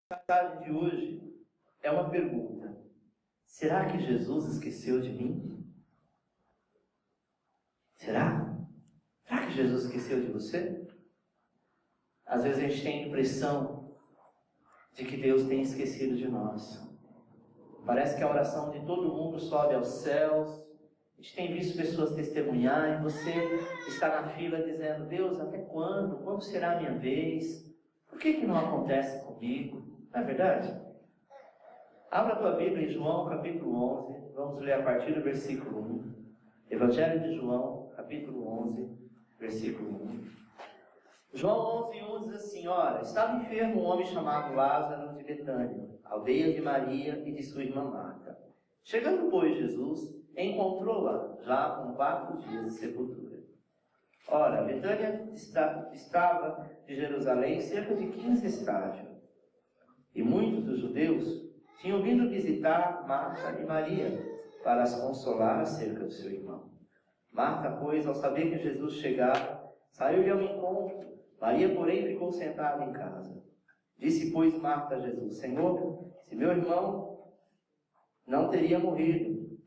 A mensagem de hoje é uma pergunta. Será que Jesus esqueceu de mim? Será? Será que Jesus esqueceu de você? Às vezes a gente tem a impressão de que Deus tem esquecido de nós. Parece que a oração de todo mundo sobe aos céus. A gente tem visto pessoas testemunhar e você está na fila dizendo: Deus, até quando? Quando será a minha vez? Por que não acontece comigo? Não é verdade? Abra a tua Bíblia em João, capítulo 11. Vamos ler a partir do versículo 1. Evangelho de João, capítulo 11, versículo 1. João 11, 1 diz assim: Ora, estava enfermo um homem chamado Lázaro de Betânia, aldeia de Maria e de sua irmã Marta. Chegando, pois, Jesus, encontrou-la já com 4 dias de sepultura. Ora, Betânia estava de Jerusalém cerca de 15 estádios. E muitos dos judeus tinham vindo visitar Marta e Maria para as consolar acerca do seu irmão. Marta, pois, ao saber que Jesus chegava, saiu-lhe ao encontro. Maria, porém, ficou sentada em casa. Disse, pois, Marta a Jesus: Senhor, se meu irmão não teria morrido,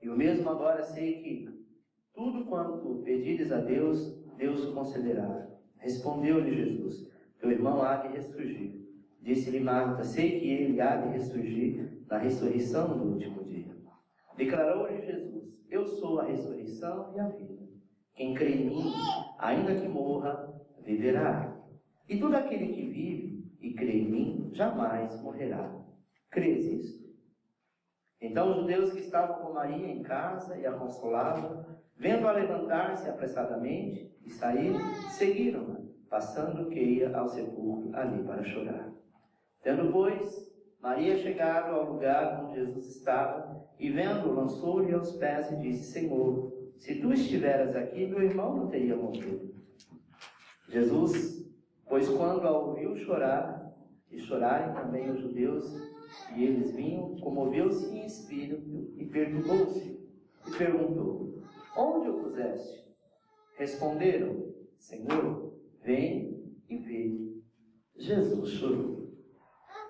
e o mesmo agora sei que tudo quanto pedires a Deus, Deus o concederá. Respondeu-lhe Jesus: Teu irmão há de ressurgir. Disse-lhe Marta: Sei que ele há de ressurgir na ressurreição do último dia. Declarou-lhe Jesus: Eu sou a ressurreição e a vida. Quem crê em mim, ainda que morra, viverá. E todo aquele que vive e crê em mim, jamais morrerá. Crês isto? Então os judeus que estavam com Maria em casa e a consolavam, vendo-a levantar-se apressadamente e sair, seguiram-na, passando que ia ao sepulcro ali para chorar. Tendo, pois, Maria chegado ao lugar onde Jesus estava, e vendo-o, lançou-lhe aos pés e disse: Senhor, se tu estiveras aqui, meu irmão não teria morrido. Jesus, pois quando a ouviu chorar, e chorarem também os judeus, e eles vinham, comoveu-se em espírito e perturbou-se, e perguntou: Onde o puseste? Responderam: Senhor, vem e vê. Jesus chorou.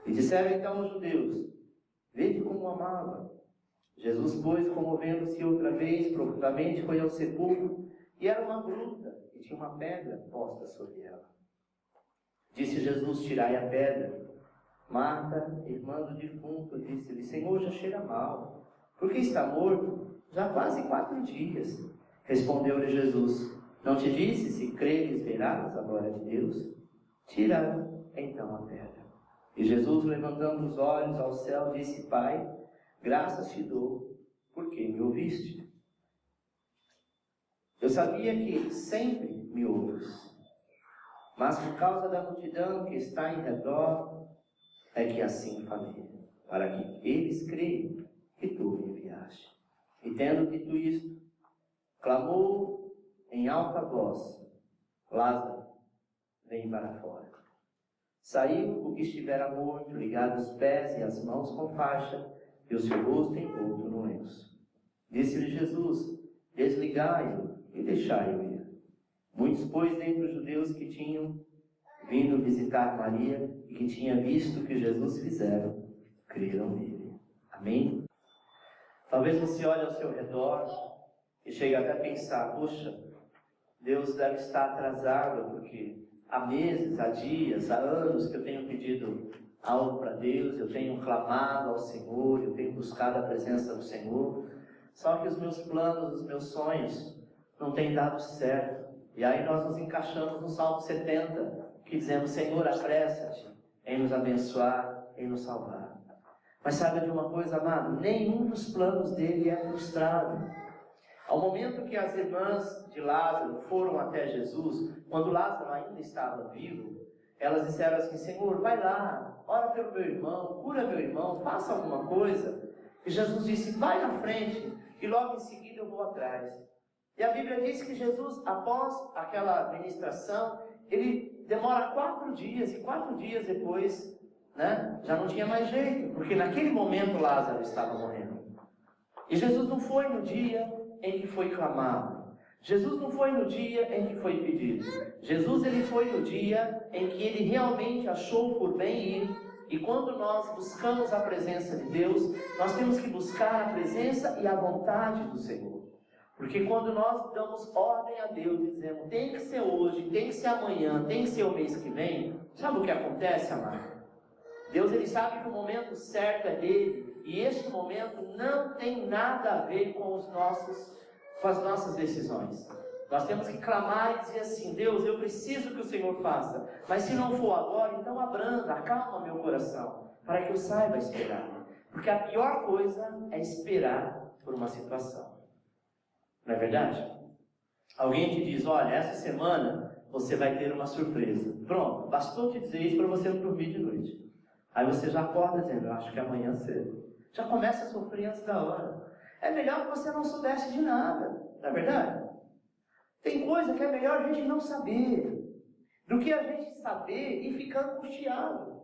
E disseram então os judeus: Vede como amava. Jesus, pois, comovendo-se outra vez, profundamente foi ao sepulcro, e era uma gruta, e tinha uma pedra posta sobre ela. Disse Jesus: Tirai a pedra. Marta, irmã do defunto, disse-lhe: Senhor, já cheira mal, porque está morto já há quase 4 dias. Respondeu-lhe Jesus: Não te disse, se creres, verás a glória de Deus? Tira então a pedra. E Jesus, levantando os olhos ao céu, disse: Pai, graças te dou, porque me ouviste. Eu sabia que sempre me ouves, mas por causa da multidão que está em redor, é que assim falei, para que eles creiam que tu me enviaste. E tendo dito isto, clamou em alta voz: Lázaro, vem para fora. Saiu o que estivera morto, ligado os pés e as mãos com faixa, e o seu rosto envolto no lenço. Disse-lhe Jesus: Desligai-o e deixai-o ir. Muitos, pois, dentre os judeus que tinham vindo visitar Maria e que tinham visto o que Jesus fizera, creram nele. Amém? Talvez você olhe ao seu redor e chegue até a pensar: poxa, Deus deve estar atrasado, porque há meses, há dias, há anos que eu tenho pedido algo para Deus, eu tenho clamado ao Senhor, eu tenho buscado a presença do Senhor, só que os meus planos, os meus sonhos não têm dado certo. E aí nós nos encaixamos no Salmo 70, que dizemos: Senhor, apressa-te em nos abençoar, em nos salvar. Mas sabe de uma coisa, amado? Nenhum dos planos dele é frustrado. Ao momento que as irmãs de Lázaro foram até Jesus, quando Lázaro ainda estava vivo, elas disseram assim: Senhor, vai lá, ora pelo meu irmão, cura meu irmão, faça alguma coisa. E Jesus disse: vai na frente, e logo em seguida eu vou atrás. E a Bíblia diz que Jesus, após aquela ministração, ele demora 4 dias, e 4 dias depois, já não tinha mais jeito, porque naquele momento Lázaro estava morrendo. E Jesus não foi no dia em que foi clamado. Jesus não foi no dia em que foi pedido. Jesus, ele foi no dia em que ele realmente achou por bem ir E quando nós buscamos a presença de Deus, nós temos que buscar a presença e a vontade do Senhor. Porque quando nós damos ordem a Deus e dizemos, tem que ser hoje, tem que ser amanhã, tem que ser o mês que vem, sabe o que acontece, amado? Deus, ele sabe que o momento certo é dele, e este momento não tem nada a ver com as nossas decisões. Nós temos que clamar e dizer assim, Deus, eu preciso que o Senhor faça, mas se não for agora, então abranda, acalma meu coração, para que eu saiba esperar. Porque a pior coisa é esperar por uma situação. Não é verdade? Alguém te diz, olha, essa semana você vai ter uma surpresa. Pronto, bastou te dizer isso para você não dormir de noite. Aí você já acorda dizendo, eu acho que amanhã cedo. Já começa a sofrer antes da hora. É melhor que você não soubesse de nada, não é verdade? Tem coisa que é melhor a gente não saber, do que a gente saber e ficar angustiado.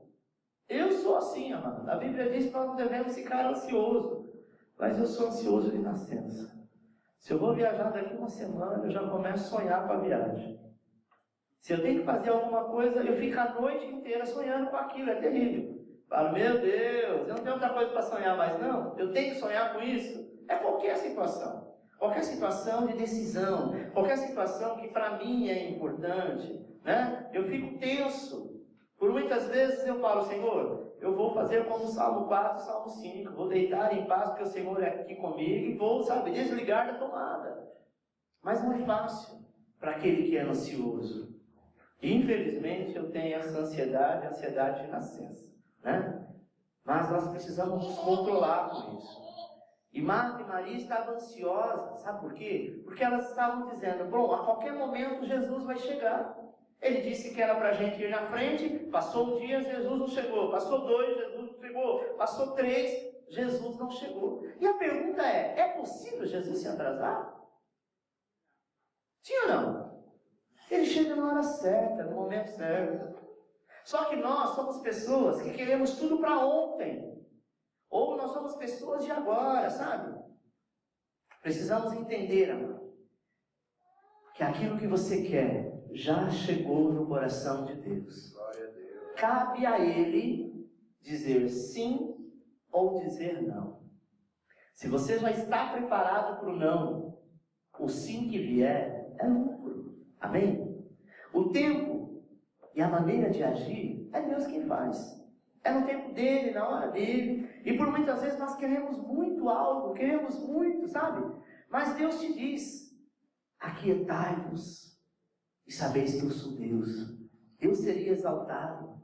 Eu sou assim, amado. A Bíblia diz que nós não devemos ficar ansiosos. Mas eu sou ansioso de nascença. Se eu vou viajar daqui uma semana, eu já começo a sonhar com a viagem. Se eu tenho que fazer alguma coisa, eu fico a noite inteira sonhando com aquilo, é terrível. Falo, meu Deus, eu não tenho outra coisa para sonhar mais não, eu tenho que sonhar com isso. É qualquer situação de decisão, qualquer situação que para mim é importante, né? Eu fico tenso. Por muitas vezes eu falo, Senhor, eu vou fazer como o Salmo 4, Salmo 5, vou deitar em paz porque o Senhor é aqui comigo e vou, desligar da tomada. Mas não é fácil para aquele que é ansioso. Infelizmente eu tenho essa ansiedade de nascença, né? Mas nós precisamos nos controlar com isso. E Marta e Maria estavam ansiosas, sabe por quê? Porque elas estavam dizendo, bom, a qualquer momento Jesus vai chegar. Ele disse que era para a gente ir na frente, passou um dia, Jesus não chegou. Passou 2, Jesus não chegou. Passou 3, Jesus não chegou. E a pergunta é possível Jesus se atrasar? Sim ou não? Ele chega na hora certa, no momento certo. Só que nós somos pessoas que queremos tudo para ontem. Ou nós somos pessoas de agora, sabe? Precisamos entender, amado, que aquilo que você quer já chegou no coração de Deus. Cabe a Ele dizer sim ou dizer não. Se você já está preparado para o não, o sim que vier é lucro. Amém? O tempo e a maneira de agir é Deus quem faz. É no tempo dele, na hora dele. E por muitas vezes nós queremos muito algo, queremos muito, sabe? Mas Deus te diz, aquietai-vos e sabeis que eu sou Deus. Eu seria exaltado.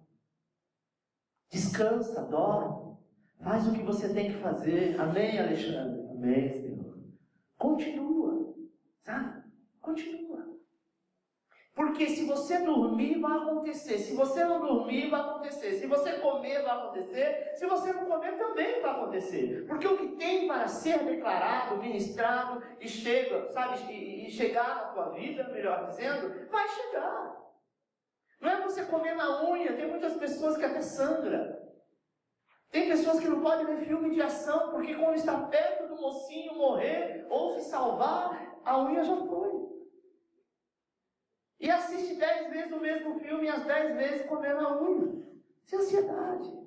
Descansa, dorme. Faz o que você tem que fazer. Amém, Alexandre? Amém, Senhor. Continua, sabe? Continua. Porque se você dormir, vai acontecer. Se você não dormir, vai acontecer. Se você comer, vai acontecer. Se você não comer, também vai acontecer. Porque o que tem para ser declarado, ministrado e chega, sabe, e chegar na tua vida, melhor dizendo, vai chegar. Não é você comer na unha. Tem muitas pessoas que até sangram. Tem pessoas que não podem ver filme de ação, porque quando está perto do mocinho morrer ou se salvar, a unha já foi. E assiste 10 vezes o mesmo filme e as 10 vezes comendo a unha. Isso é ansiedade.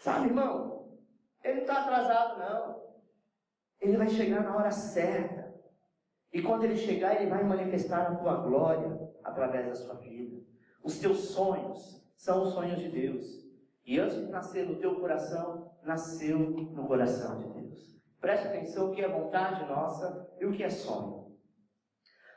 Sabe, irmão? Ele não está atrasado, não. Ele vai chegar na hora certa. E quando ele chegar, ele vai manifestar a tua glória através da sua vida. Os teus sonhos são os sonhos de Deus. E antes de nascer no teu coração, nasceu no coração de Deus. Preste atenção o que é vontade nossa e o que é sonho.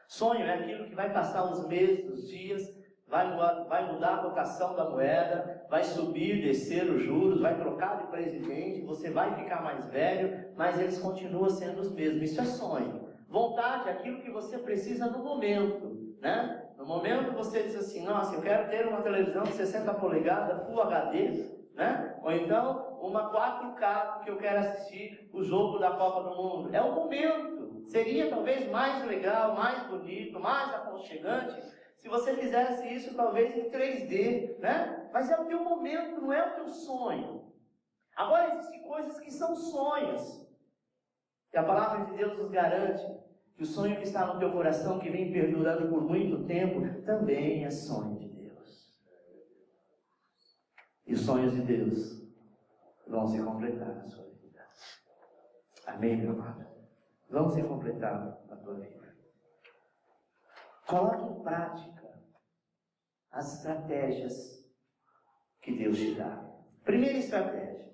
Sonho é aquilo que vai passar os meses, os dias, vai mudar a cotação da moeda, vai subir, descer os juros, vai trocar de presidente, você vai ficar mais velho, mas eles continuam sendo os mesmos. Isso é sonho. Vontade é aquilo que você precisa no momento, né? No momento você diz assim, nossa, eu quero ter uma televisão de 60 polegadas, Full HD, né? Ou então uma 4K que eu quero assistir o jogo da Copa do Mundo. É o momento. Seria talvez mais legal, mais bonito, mais aconchegante se você fizesse isso talvez em 3D, né? Mas é o teu momento, não é o teu sonho. Agora existem coisas que são sonhos. E a palavra de Deus nos garante que o sonho que está no teu coração, que vem perdurando por muito tempo, também é sonho de Deus. E os sonhos de Deus vão se completar na sua vida. Amém, meu amado? Vão se completar na tua vida. Coloque em prática as estratégias que Deus te dá. Primeira estratégia.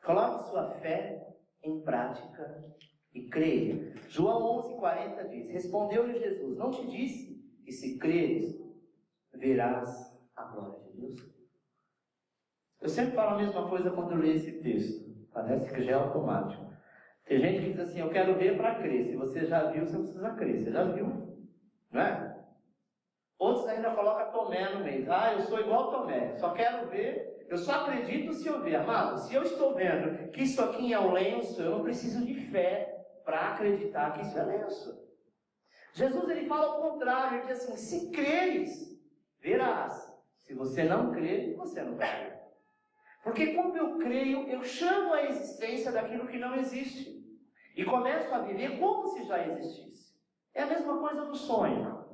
Coloque sua fé em prática e creia. João 11,40 diz: respondeu-lhe Jesus: não te disse que se creres, verás a glória de Deus? Eu sempre falo a mesma coisa quando eu leio esse texto. Parece que já é automático. Tem gente que diz assim: eu quero ver para crer. Se você já viu, você não precisa crer. Você já viu, não é? Outros ainda colocam Tomé no meio. Eu sou igual Tomé, só quero ver, eu só acredito se eu ver. Amado, se eu estou vendo que isso aqui é um lenço, eu não preciso de fé para acreditar que isso é lenço. Jesus, ele fala o contrário. Ele diz assim: se creres, verás. Se você não crer, você não vai ver. Porque quando eu creio, eu chamo a existência daquilo que não existe. E começo a viver como se já existisse. É a mesma coisa do sonho.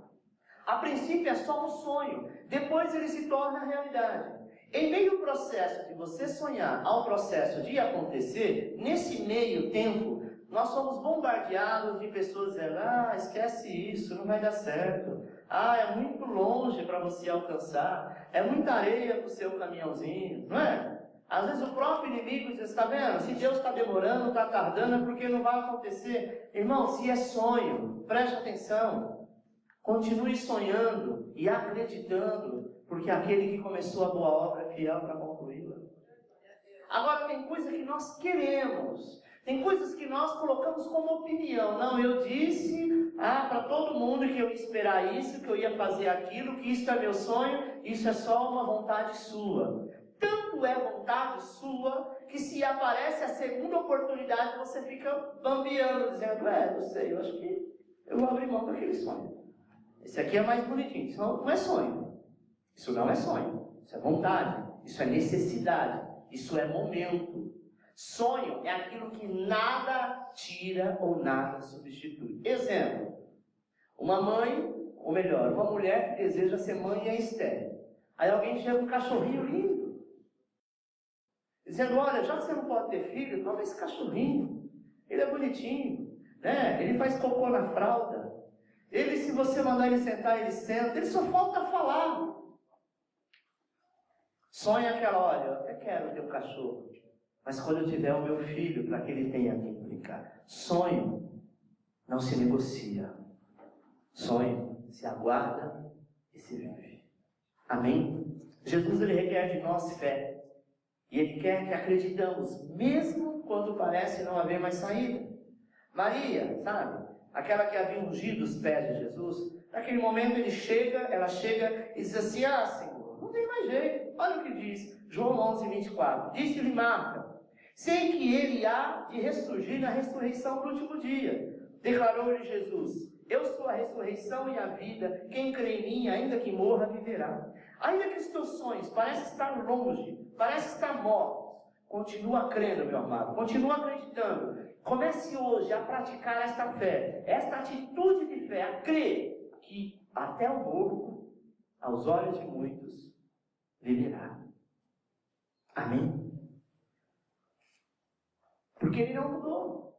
A princípio é só um sonho. Depois ele se torna realidade. Em meio ao processo de você sonhar ao processo de acontecer, nesse meio tempo, nós somos bombardeados de pessoas dizendo: esquece isso, não vai dar certo. É muito longe para você alcançar. É muita areia para o seu caminhãozinho, não é? Às vezes o próprio inimigo diz: está vendo? Se Deus está demorando, está tardando, é porque não vai acontecer. Irmão, se é sonho, preste atenção. Continue sonhando e acreditando, porque aquele que começou a boa obra é fiel para concluí-la. Agora, tem coisa que nós queremos, tem coisas que nós colocamos como opinião. Não, eu disse para todo mundo que eu ia esperar isso, que eu ia fazer aquilo, que isso é meu sonho, isso é só uma vontade sua. Tanto é vontade sua, que se aparece a segunda oportunidade, você fica bambeando, dizendo: não sei, eu acho que eu vou abrir mão daquele sonho. Esse aqui é mais bonitinho. Isso não é sonho. Isso não é sonho. Isso é vontade. Isso é necessidade. Isso é momento. Sonho é aquilo que nada tira ou nada substitui. Exemplo. Uma mãe, ou melhor, uma mulher que deseja ser mãe e é estéril. Aí alguém chega com um cachorrinho lindo, dizendo: olha, já que você não pode ter filho, toma esse cachorrinho. Ele é bonitinho, né? Ele faz cocô na fralda. Ele, se você mandar ele sentar, ele senta. Ele só falta falar. Sonha aquela: olha, eu até quero ter um cachorro, mas quando eu tiver o meu filho, para que ele tenha que implicar. Sonho não se negocia. Sonho se aguarda e se vive. Amém? Jesus, ele requer de nós fé. E ele quer que acreditamos, mesmo quando parece não haver mais saída. Maria, sabe? Aquela que havia ungido os pés de Jesus. Naquele momento ela chega e diz assim: Senhor, não tem mais jeito. Olha o que diz João 11:24. Disse-lhe Marta: sei que ele há de ressurgir na ressurreição do último dia. Declarou-lhe Jesus: eu sou a ressurreição e a vida. Quem crê em mim, ainda que morra, viverá. Ainda que os teus sonhos parecem estar longe, parecem estar mortos, continua crendo, meu amado. Continua acreditando. Comece hoje a praticar esta fé, esta atitude de fé, a crer que até o morto, aos olhos de muitos, viverá. Amém? Porque ele não mudou.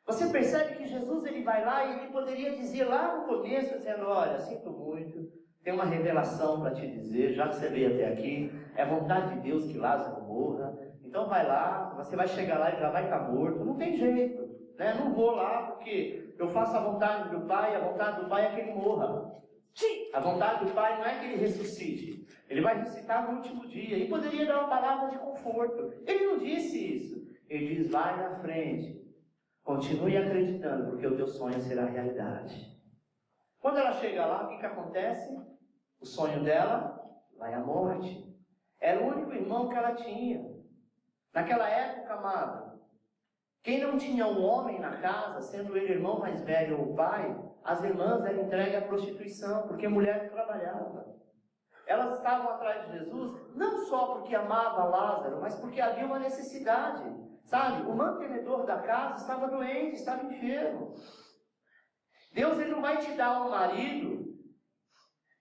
Você percebe que Jesus, ele vai lá e ele poderia dizer lá no começo, dizendo: olha, sinto muito, tem uma revelação para te dizer, já que você veio até aqui, é vontade de Deus que Lázaro morra. Então vai lá, você vai chegar lá e já vai estar morto. Não tem jeito, né? Não vou lá porque eu faço a vontade do Pai, a vontade do Pai é que ele morra. Sim, a vontade do Pai não é que ele ressuscite. Ele vai ressuscitar no último dia. E poderia dar uma palavra de conforto. Ele não disse isso. Ele diz: vai na frente. Continue acreditando, porque o teu sonho será realidade. Quando ela chega lá, o que acontece? O sonho dela vai à morte. Era o único irmão que ela tinha. Naquela época, amado, quem não tinha um homem na casa, sendo ele irmão mais velho ou pai, as irmãs eram entregues à prostituição, porque mulher não trabalhava. Elas estavam atrás de Jesus, não só porque amava Lázaro, mas porque havia uma necessidade. Sabe, o mantenedor da casa estava doente, estava enfermo. Deus, ele não vai te dar um marido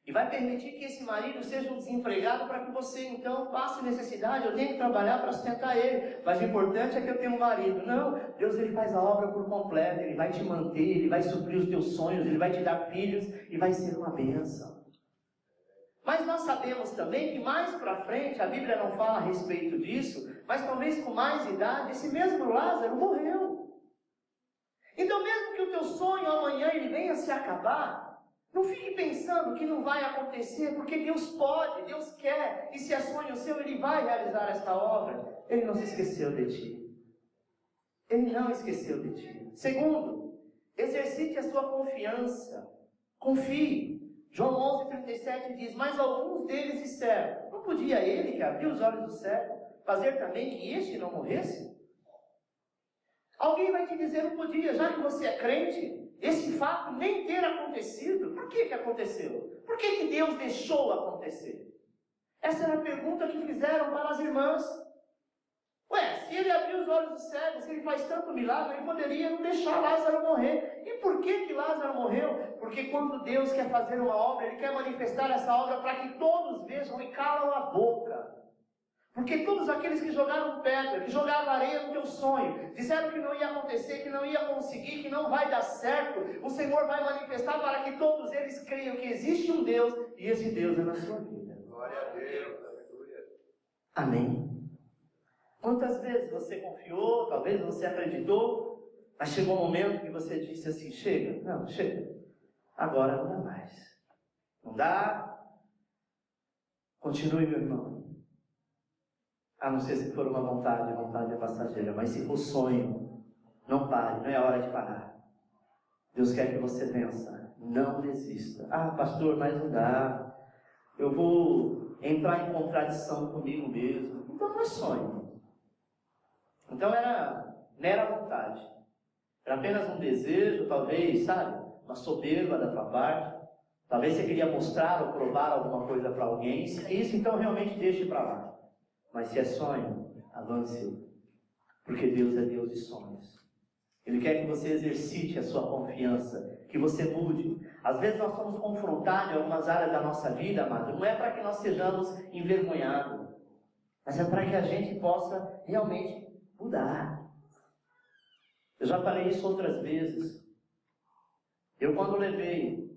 E vai permitir que esse marido seja um desempregado para que você então passe necessidade. Eu tenho que trabalhar para sustentar ele. Mas o importante é que eu tenha um marido. Não, Deus ele faz a obra por completo. Ele vai te manter, Ele vai suprir os teus sonhos, Ele vai te dar filhos e vai ser uma bênção. Mas nós sabemos também que mais para frente, a Bíblia não fala a respeito disso, mas talvez com mais idade, esse mesmo Lázaro morreu. Então mesmo que o teu sonho amanhã ele venha a se acabar, não fique pensando que não vai acontecer, porque Deus pode, Deus quer, e se é sonho seu, Ele vai realizar esta obra. Ele não se esqueceu de ti. Ele não esqueceu de ti. Segundo, exercite a sua confiança. Confie. João 11:37 diz, mas alguns deles disseram, não podia ele, que abriu os olhos do cego, fazer também que este não morresse? Alguém vai te dizer, não podia, já que você é crente, esse fato nem ter acontecido. Por que aconteceu? Por que Deus deixou acontecer? Essa era a pergunta que fizeram para as irmãs. Ué, se ele abriu os olhos do cego, se ele faz tanto milagre, ele poderia não deixar Lázaro morrer. E por que Lázaro morreu? Porque quando Deus quer fazer uma obra, Ele quer manifestar essa obra para que todos vejam e calam a boca. Porque todos aqueles que jogaram pedra, que jogaram areia no teu sonho, disseram que não ia acontecer, que não ia conseguir, que não vai dar certo, o Senhor vai manifestar para que todos eles creiam que existe um Deus, e esse Deus é na sua vida. Glória a Deus, aleluia. Amém. Quantas vezes você confiou, talvez você acreditou, mas chegou um momento que você disse assim, chega, não, chega, agora não dá mais. Não dá, continue meu irmão. A não ser se for uma vontade, a vontade é passageira. Mas se for sonho, não pare, não é hora de parar. Deus quer que você vença, não desista. Ah, pastor, mas não dá. Eu vou entrar em contradição comigo mesmo. Então não é sonho. Então não era vontade. Era apenas um desejo, talvez, sabe? Uma soberba da tua parte. Talvez você queria mostrar ou provar alguma coisa para alguém. Se é isso, então realmente deixe para lá. Mas se é sonho, avance, porque Deus é Deus de sonhos. Ele quer que você exercite a sua confiança, que você mude. Às vezes nós somos confrontados em algumas áreas da nossa vida, amado. Não é para que nós sejamos envergonhados, mas é para que a gente possa realmente mudar. Eu já falei isso outras vezes. Eu quando levei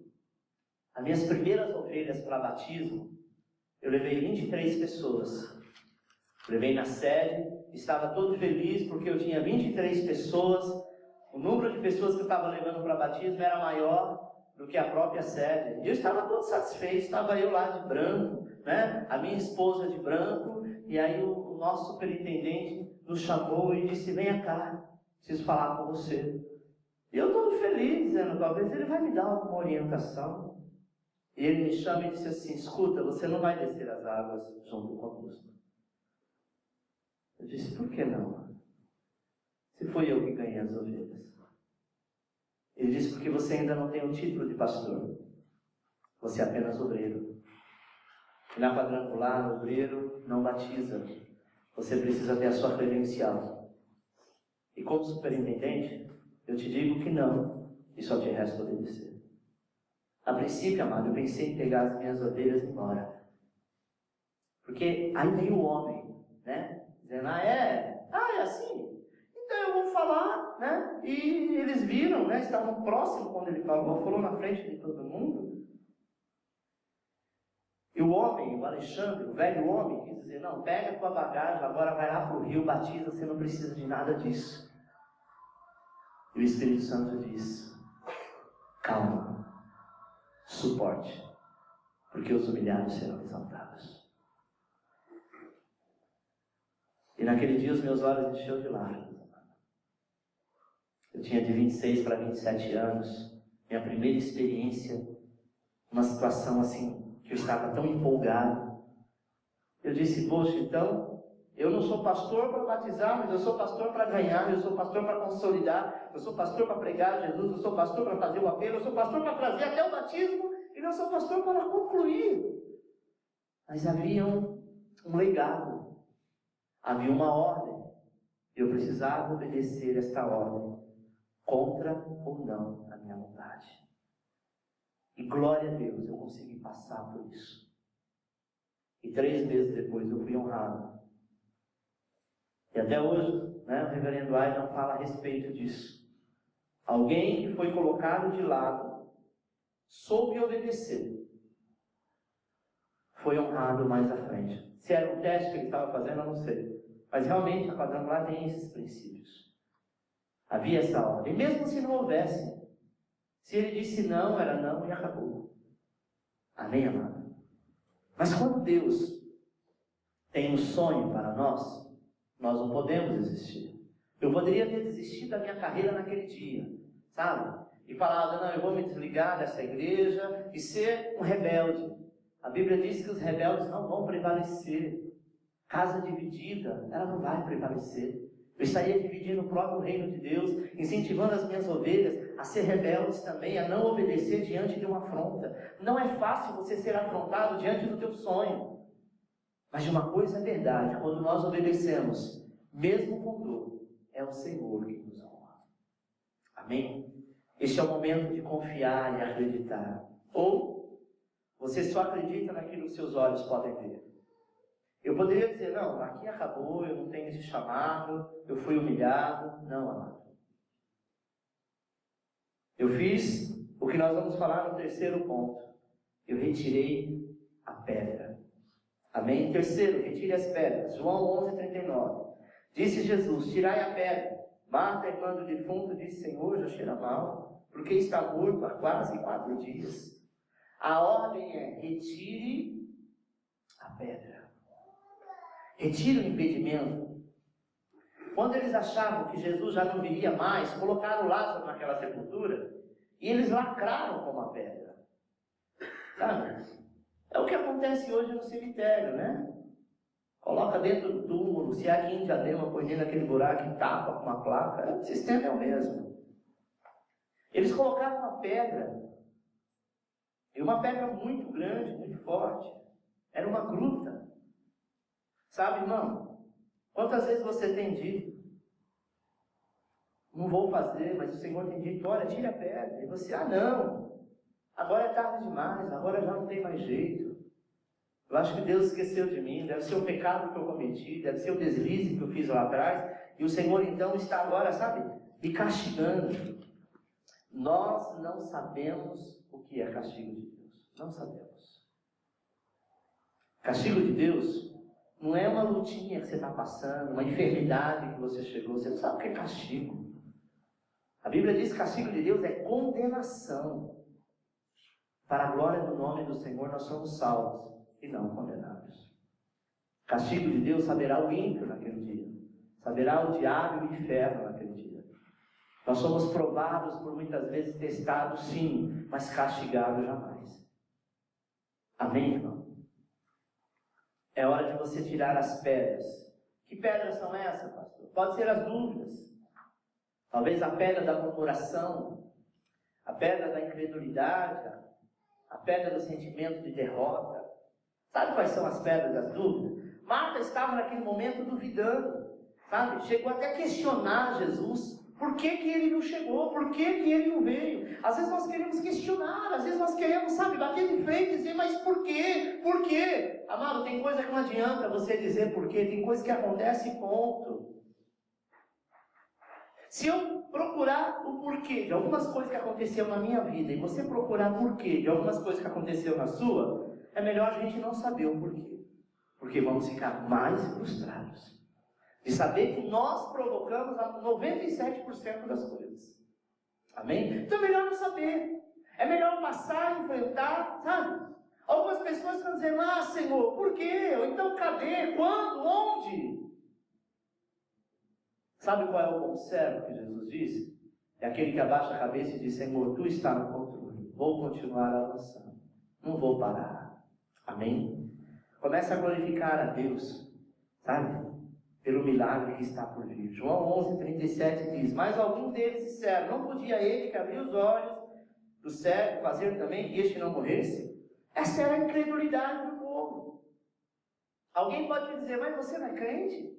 as minhas primeiras ovelhas para batismo, eu levei 23 pessoas. Levei na sede, estava todo feliz porque eu tinha 23 pessoas. O número de pessoas que eu estava levando para batismo era maior do que a própria sede. E eu estava todo satisfeito, estava eu lá de branco, né? A minha esposa de branco, e aí o nosso superintendente nos chamou e disse, venha cá, preciso falar com você. E eu todo feliz, dizendo, talvez ele vai me dar alguma orientação. E ele me chama e disse assim, escuta, você não vai descer as águas junto conosco. Eu disse, por que não? Se foi eu que ganhei as ovelhas. Ele disse, porque você ainda não tem o título de pastor. Você é apenas obreiro. E na quadrangular, obreiro não batiza. Você precisa ter a sua credencial. E como superintendente, eu te digo que não. E só te resta obedecer. A princípio, amado, eu pensei em pegar as minhas ovelhas e ir embora. Porque aí veio o homem, né? Dizendo, é assim, então eu vou falar, né? E eles viram, né? Estavam próximos quando ele falou na frente de todo mundo. E o homem, o Alexandre, o velho homem, quis dizer, não, pega a tua bagagem, agora vai lá para o rio, batiza, você não precisa de nada disso. E o Espírito Santo diz, calma, suporte, porque os humilhados serão exaltados. E naquele dia os meus olhos encheu de lágrimas. Eu tinha de 26 para 27 anos, minha primeira experiência, uma situação assim, que eu estava tão empolgado. Eu disse, poxa, então, eu não sou pastor para batizar, mas eu sou pastor para ganhar, eu sou pastor para consolidar, eu sou pastor para pregar Jesus, eu sou pastor para fazer o apelo, eu sou pastor para trazer até o batismo, e não sou pastor para concluir. Mas havia um legado. Havia uma ordem, e eu precisava obedecer esta ordem, contra ou não a minha vontade. E glória a Deus, eu consegui passar por isso. E 3 meses depois eu fui honrado. E até hoje, né, o reverendo Aydan fala a respeito disso. Alguém que foi colocado de lado, soube obedecer, foi honrado mais à frente. Se era um teste que ele estava fazendo, eu não sei. Mas realmente a quadrangular tem esses princípios. Havia essa ordem. E mesmo se não houvesse, se ele disse não, era não e acabou. Amém, amado? Mas quando Deus tem um sonho para nós, nós não podemos desistir. Eu poderia ter desistido da minha carreira naquele dia, sabe? E falado, não, eu vou me desligar dessa igreja e ser um rebelde. A Bíblia diz que os rebeldes não vão prevalecer. Casa dividida, ela não vai prevalecer. Eu estaria dividindo o próprio reino de Deus, incentivando as minhas ovelhas a ser rebeldes também, a não obedecer diante de uma afronta. Não é fácil você ser afrontado diante do teu sonho. Mas de uma coisa é verdade, quando nós obedecemos, mesmo com dor, é o Senhor que nos honra. Amém? Este é o momento de confiar e acreditar. Ou você só acredita naquilo que seus olhos podem ver. Eu poderia dizer, não, aqui acabou, eu não tenho esse chamado, eu fui humilhado. Não, amado. Eu fiz o que nós vamos falar no terceiro ponto. Eu retirei a pedra. Amém? Terceiro, retire as pedras. João 11:39. Disse Jesus, tirai a pedra. Marta, irmã do defunto, disse, Senhor, já cheira mal, porque está morto há quase 4 dias. A ordem é, retire a pedra. Retire o impedimento. Quando eles achavam que Jesus já não viria mais, colocaram Lázaro naquela sepultura e eles lacraram com uma pedra. Sabe? É o que acontece hoje no cemitério, né? Coloca dentro do túmulo, se aqui em Diadema, põe dentro daquele buraco e tapa com uma placa, o sistema é o mesmo. Eles colocaram uma pedra, e uma pedra muito grande, muito forte. Era uma gruta. Sabe, irmão? Quantas vezes você tem dito, não vou fazer, mas o Senhor tem dito, olha, tira a pedra. E você, não, agora é tarde demais, agora já não tem mais jeito. Eu acho que Deus esqueceu de mim, deve ser o pecado que eu cometi, deve ser o deslize que eu fiz lá atrás. E o Senhor então está agora, sabe, me castigando. Nós não sabemos o que é castigo de Deus. Não sabemos. Castigo de Deus não é uma lutinha que você está passando, uma enfermidade que você chegou. Você não sabe o que é castigo. A Bíblia diz que castigo de Deus é condenação. Para a glória do nome do Senhor nós somos salvos e não condenados. Castigo de Deus saberá o ímpio naquele dia. Saberá o diabo e o inferno naquele dia. Nós somos provados por muitas vezes, testados sim, mas castigados jamais. Amém, irmão? É hora de você tirar as pedras. Que pedras são essas, pastor? Pode ser as dúvidas. Talvez a pedra da murmuração, a pedra da incredulidade, a pedra do sentimento de derrota. Sabe quais são as pedras das dúvidas? Marta estava naquele momento duvidando, sabe? Chegou até a questionar Jesus. Por que ele não chegou? Por que ele não veio? Às vezes nós queremos questionar, às vezes nós queremos, sabe, bater de frente e dizer, mas por quê? Por quê? Amado, tem coisa que não adianta você dizer por quê, tem coisa que acontece e ponto. Se eu procurar o porquê de algumas coisas que aconteceram na minha vida e você procurar o porquê de algumas coisas que aconteceram na sua, é melhor a gente não saber o porquê. Porque vamos ficar mais frustrados. De saber que nós provocamos 97% das coisas. Amém? Então é melhor não saber. É melhor passar, enfrentar, sabe? Algumas pessoas estão dizendo, Senhor, por quê? Ou então cadê? Quando? Onde? Sabe qual é o bom servo que Jesus disse? É aquele que abaixa a cabeça e diz, Senhor, Tu está no controle. Vou continuar avançando. Não vou parar. Amém? Começa a glorificar a Deus. Sabe? Pelo milagre que está por vir. João 11:37 diz, mas alguns deles disseram, não podia ele que abriu os olhos do cego fazer também que este não morresse? Essa era a incredulidade do povo. Alguém pode te dizer, mas você não é crente?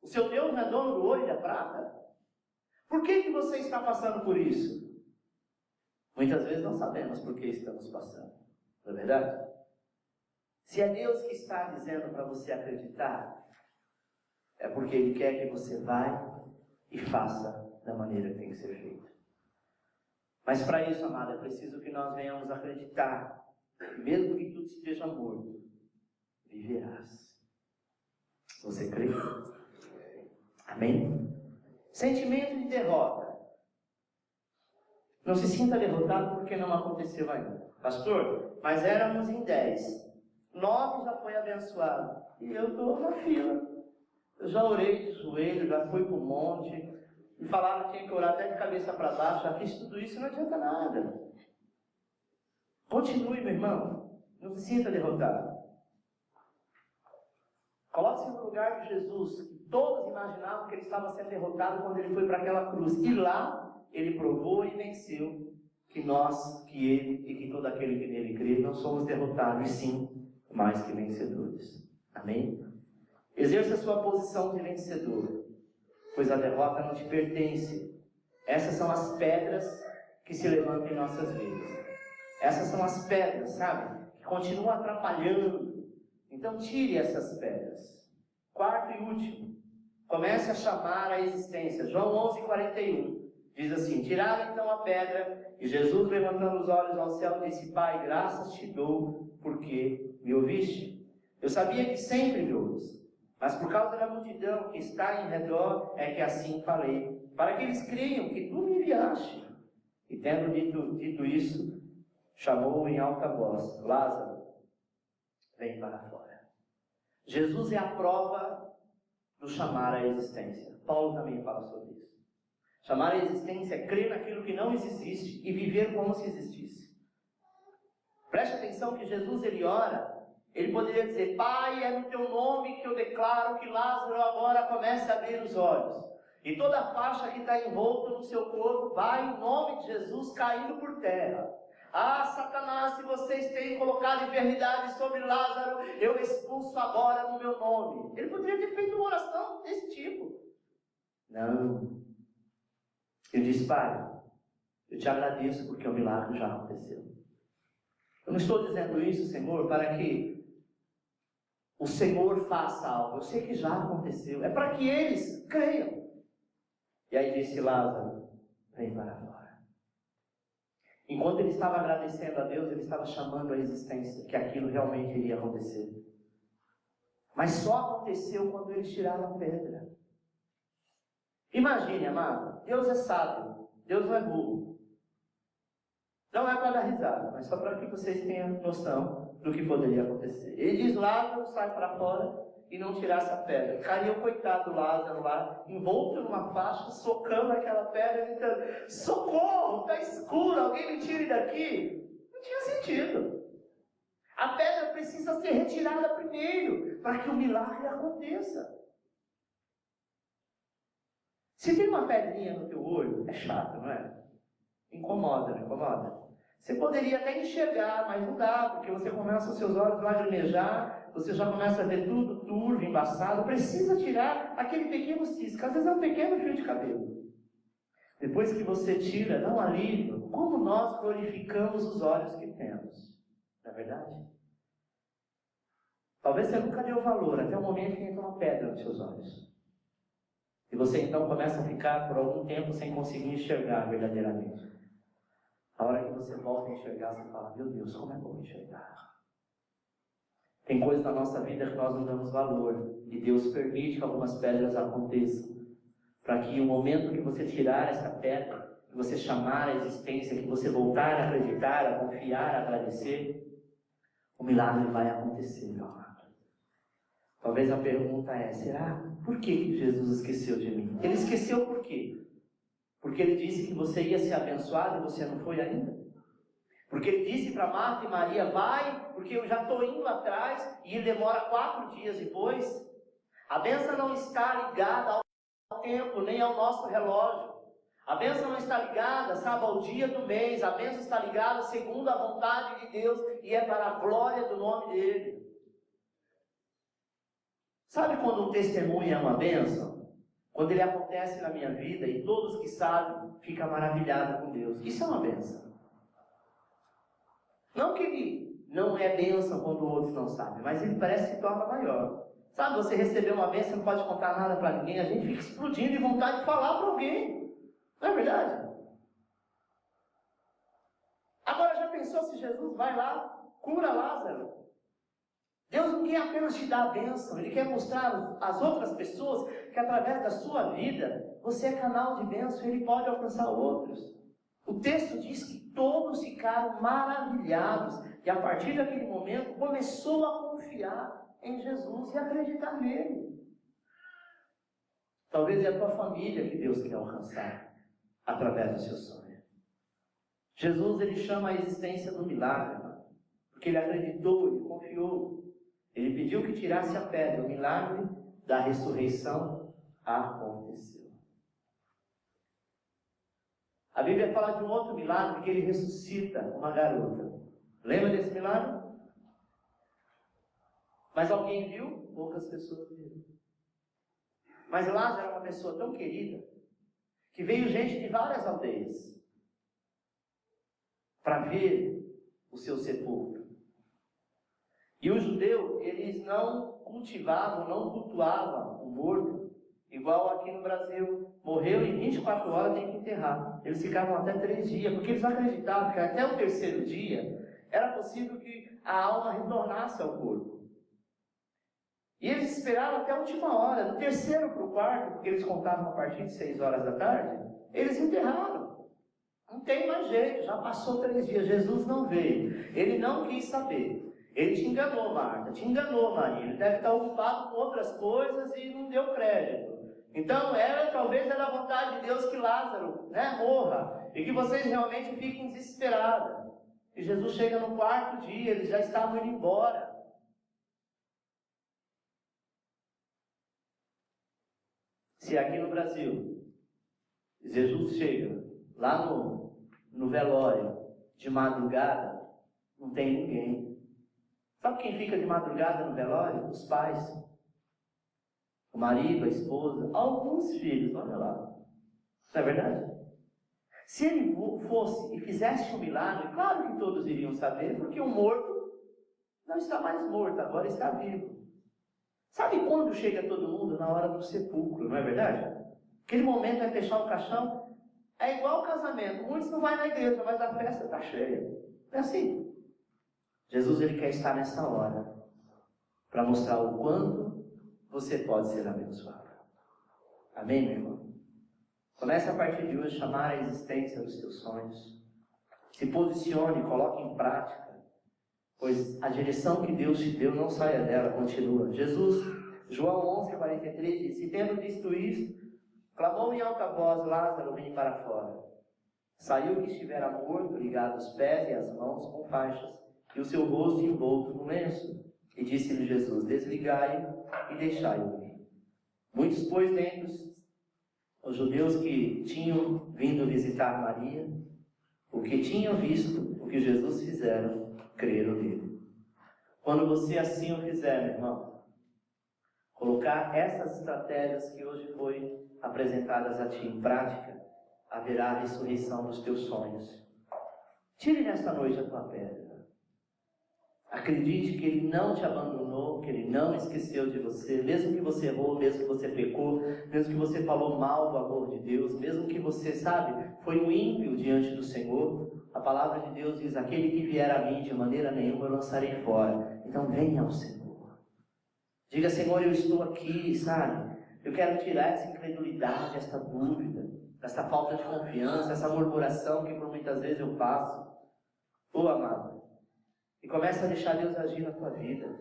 O seu Deus não é dono do ouro e da prata? Por que você está passando por isso? Muitas vezes não sabemos por que estamos passando, não é verdade? Se é Deus que está dizendo para você acreditar, é porque Ele quer que você vá e faça da maneira que tem que ser feito. Mas para isso, amado, é preciso que nós venhamos acreditar, mesmo que tudo esteja morto, viverás. Você crê? Amém? Sentimento de derrota. Não se sinta derrotado porque não aconteceu ainda. Pastor, mas éramos em 10. 9 já foi abençoado. E eu estou na fila. Eu já orei de joelho, já fui para o monte. E falava que tinha que orar até de cabeça para baixo. Já fiz tudo isso e não adianta nada. Continue, meu irmão. Não se sinta derrotado. Coloque-se no lugar de Jesus. Todos imaginavam que ele estava sendo derrotado quando ele foi para aquela cruz. E lá, ele provou e venceu que nós, que ele e que todo aquele que nele crê, não somos derrotados, e sim, mais que vencedores. Amém? Exerça a sua posição de vencedor, pois a derrota não te pertence. Essas são as pedras que se levantam em nossas vidas. Essas são as pedras, sabe? Que continuam atrapalhando. Então tire essas pedras. Quarto e último. Comece a chamar a existência. João 11:41. Diz assim: tiraram então a pedra, e Jesus, levantando os olhos ao céu, disse: Pai, graças te dou, porque me ouviste. Eu sabia que sempre me ouves, mas por causa da multidão que está em redor, é que assim falei, para que eles creiam que tu me enviaste. E tendo dito isso, chamou em alta voz: Lázaro, vem para fora. Jesus é a prova do chamar à existência. Paulo também fala sobre isso. Chamar à existência é crer naquilo que não existe e viver como se existisse. Preste atenção que Jesus, ele ora, ele poderia dizer: Pai, é no teu nome que eu declaro que Lázaro agora comece a abrir os olhos. E toda a faixa que está envolta no seu corpo vai, em nome de Jesus, caindo por terra. Ah, Satanás, se vocês têm colocado enfermidade sobre Lázaro, eu expulso agora no meu nome. Ele poderia ter feito uma oração desse tipo. Não. Ele disse: Pai, eu te agradeço porque o milagre já aconteceu. Eu não estou dizendo isso, Senhor, para que o Senhor faça algo. Eu sei que já aconteceu. É para que eles creiam. E aí disse: Lázaro, vem para fora. Enquanto ele estava agradecendo a Deus, ele estava chamando a existência, que aquilo realmente iria acontecer. Mas só aconteceu quando eles tiraram a pedra. Imagine, amado, Deus é sábio, Deus não é burro. Não é para dar risada, mas só para que vocês tenham noção do que poderia acontecer. Ele diz: Lázaro, sai para fora, e não tirasse a pedra. Caiu o coitado Lázaro lá, envolto numa faixa, socando aquela pedra, gritando: socorro, está escuro, alguém me tire daqui. Não tinha sentido. A pedra precisa ser retirada primeiro, para que o milagre aconteça. Se tem uma pedrinha no teu olho, é chato, não é? Incomoda, não incomoda? Você poderia até enxergar, mas não dá, porque você começa os seus olhos a lacrimejar, você já começa a ver tudo turvo, embaçado. Precisa tirar aquele pequeno cisco, às vezes é um pequeno fio de cabelo. Depois que você tira, dá um alívio. Como nós glorificamos os olhos que temos, não é verdade? Talvez você nunca deu valor até o momento que entra uma pedra nos seus olhos. E você então começa a ficar por algum tempo sem conseguir enxergar verdadeiramente. A hora que você volta a enxergar, você fala: meu Deus, como é bom enxergar. Tem coisas na nossa vida que nós não damos valor. E Deus permite que algumas pedras aconteçam. Para que o momento que você tirar essa pedra, que você chamar a existência, que você voltar a acreditar, a confiar, a agradecer, o milagre vai acontecer, meu amado. Talvez a pergunta é: será? Por que Jesus esqueceu de mim? Ele esqueceu por quê? Porque ele disse que você ia ser abençoado e você não foi ainda? Porque ele disse para Marta e Maria: vai, porque eu já estou indo atrás, e ele demora 4 dias depois? A bênção não está ligada ao tempo, nem ao nosso relógio. A bênção não está ligada, sabe, ao dia do mês. A bênção está ligada segundo a vontade de Deus, e é para a glória do nome dele. Sabe quando um testemunho é uma bênção? Quando ele acontece na minha vida e todos que sabem ficam maravilhados com Deus. Isso é uma bênção. Não que ele não é bênção quando outros não sabem, mas ele parece que se torna maior. Sabe, você recebeu uma bênção, não pode contar nada para ninguém, a gente fica explodindo de vontade de falar para alguém. Não é verdade? Agora, já pensou se Jesus vai lá, cura Lázaro? Deus não quer apenas te dar a bênção, Ele quer mostrar às outras pessoas que através da sua vida, você é canal de bênção e Ele pode alcançar outros. O texto diz que todos ficaram maravilhados e a partir daquele momento começou a confiar em Jesus e acreditar nele. Talvez é a tua família que Deus quer alcançar através do seu sonho. Jesus, ele chama a existência do milagre, porque ele acreditou, ele confiou. Ele pediu que tirasse a pedra. O milagre da ressurreição aconteceu. A Bíblia fala de um outro milagre, que ele ressuscita uma garota. Lembra desse milagre? Mas alguém viu? Poucas pessoas viram. Mas Lázaro era uma pessoa tão querida, que veio gente de várias aldeias para ver o seu sepulcro. E o judeu, eles não cultivavam, não cultuavam o morto, igual aqui no Brasil. Morreu em 24 horas, tem que enterrar. Eles ficavam até 3 dias, porque eles acreditavam que até o 3º dia era possível que a alma retornasse ao corpo. E eles esperaram até a última hora, do 3º para o 4º, porque eles contavam a partir de 6 horas da tarde, eles enterraram. Não tem mais jeito, já passou 3 dias, Jesus não veio. Ele não quis saber. Ele te enganou, Marta, te enganou, Maria. Ele deve estar ocupado com outras coisas e não deu crédito. Então, talvez era a vontade de Deus que Lázaro, morra. E que vocês realmente fiquem desesperados. E Jesus chega no 4º dia, eles já estavam indo embora. Se aqui no Brasil, Jesus chega lá no velório de madrugada, não tem ninguém. Sabe quem fica de madrugada no velório? Os pais. O marido, a esposa, alguns filhos, olha lá. Não é verdade? Se ele fosse e fizesse um milagre, claro que todos iriam saber, porque o morto não está mais morto, agora está vivo. Sabe quando chega todo mundo? Na hora do sepulcro, não é verdade? Aquele momento é fechar o caixão, é igual ao casamento. Muitos não vão na igreja, mas a festa está cheia. É assim. Jesus, ele quer estar nessa hora para mostrar o quanto você pode ser abençoado. Amém, meu irmão? Comece a partir de hoje a chamar a existência dos teus sonhos. Se posicione, coloque em prática, pois a direção que Deus te deu, não saia dela, continua. Jesus, João 11:43 diz: e tendo visto isto, clamou em alta voz: Lázaro, vem para fora. Saiu que estivera morto, ligado os pés e as mãos com faixas, e o seu rosto envolto no lenço. E disse-lhe Jesus: desligai-o e deixai-o ir. Muitos, pois, dentre os judeus que tinham vindo visitar Maria, o que tinham visto o que Jesus fizeram, creram nele. Quando você assim o fizer, meu irmão, colocar essas estratégias que hoje foi apresentadas a ti em prática, haverá a ressurreição dos teus sonhos. Tire nesta noite a tua pedra. Acredite que Ele não te abandonou, que Ele não esqueceu de você, mesmo que você errou, mesmo que você pecou, mesmo que você falou mal do amor de Deus, mesmo que você, foi um ímpio diante do Senhor. A palavra de Deus diz: aquele que vier a mim de maneira nenhuma eu lançarei fora. Então venha ao Senhor. Diga: Senhor, eu estou aqui, eu quero tirar essa incredulidade, essa dúvida, essa falta de confiança, essa murmuração que por muitas vezes eu faço. Amado, e começa a deixar Deus agir na tua vida,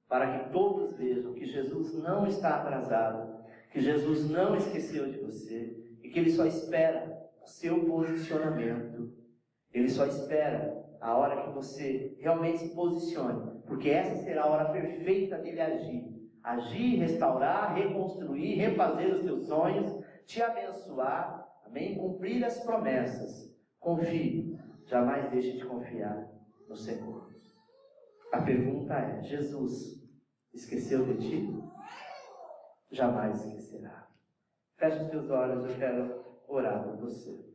para que todos vejam que Jesus não está atrasado, que Jesus não esqueceu de você, e que Ele só espera o seu posicionamento. Ele só espera a hora que você realmente se posicione, porque essa será a hora perfeita dele agir, restaurar, reconstruir, refazer os teus sonhos, te abençoar, amém? Cumprir as promessas. Confie, jamais deixe de confiar no Senhor. A pergunta é: Jesus esqueceu de ti? Jamais esquecerá. Feche os teus olhos, eu quero orar por você.